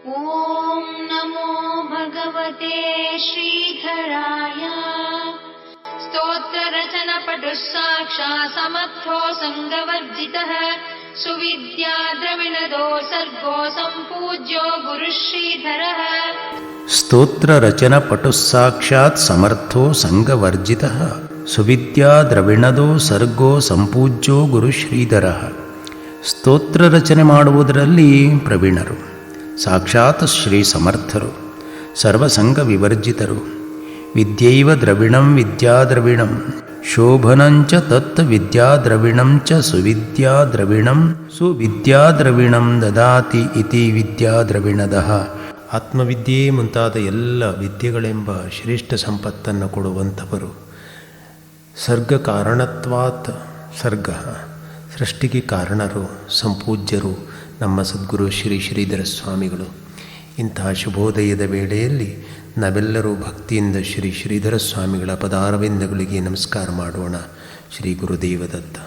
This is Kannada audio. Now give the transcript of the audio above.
ಓಂ ನಮೋ ಭಗವತೆ ಶ್ರೀಧರಾಯ. ಸ್ತೋತ್ರ ರಚನ ಪಟು ಸಾಕ್ಷಾತ್ ಸಮರ್ಥೋ ಸಂಗವರ್ಜಿತಃ ಸುವಿದ್ಯಾ ದ್ರವಿಣದೋ ಸರ್ಗೋ ಸಂಪೂಜ್ಯೋ ಗುರು ಶ್ರೀಧರಃ. ಸ್ತೋತ್ರ ರಚನ ಪಟು ಸಾಕ್ಷಾತ್ ಸಮರ್ಥೋ ಸಂಗವರ್ಜಿತಃ ಸುವಿದ್ಯಾ ದ್ರವಿಣದೋ ಸರ್ಗೋ ಸಂಪೂಜ್ಯೋ ಗುರು ಶ್ರೀಧರಃ. ಸ್ತೋತ್ರ ರಚನೆ ಮಾಡುವುದರಲ್ಲಿ ಪ್ರವೀಣರು, ಸಾಕ್ಷಾತ್ ಶ್ರೀ ಸಮರ್ಥರು, ಸರ್ವಸಂಗ ವಿವರ್ಜಿತರು. ವಿದ್ಯೈವ ದ್ರವಿಣಂ ವಿದ್ಯಾದ್ರವಿಣಂ ಶೋಭನಂಚ ತತ್ ವಿದ್ಯಾದ್ರವಿಣಂ ಚ ಸುವಿದ್ಯಾದ್ರವಿಣಂ ಸುವಿದ್ಯಾದ್ರವಿಣಂ ದದಾತಿ ಇತಿ ವಿದ್ಯಾದ್ರವಿಣದಃ. ಆತ್ಮವಿದ್ಯೆ ಮುಂತಾದ ಎಲ್ಲ ವಿದ್ಯೆಗಳೆಂಬ ಶ್ರೇಷ್ಠ ಸಂಪತ್ತನ್ನು ಕೊಡುವಂಥವರು. ಸರ್ಗ ಕಾರಣತ್ವಾತ್ ಸರ್ಗ, ಸೃಷ್ಟಿಗೆ ಕಾರಣರು, ಸಂಪೂಜ್ಯರು ನಮ್ಮ ಸದ್ಗುರು ಶ್ರೀ ಶ್ರೀಧರ ಸ್ವಾಮಿಗಳು. ಇಂತಹ ಶುಭೋದಯದ ವೇಳೆಯಲ್ಲಿ ನಾವೆಲ್ಲರೂ ಭಕ್ತಿಯಿಂದ ಶ್ರೀ ಶ್ರೀಧರ ಸ್ವಾಮಿಗಳ ಪದಾರವಿಂದಗಳಿಗೆ ನಮಸ್ಕಾರ ಮಾಡೋಣ. ಶ್ರೀ ಗುರುದೇವದತ್ತ.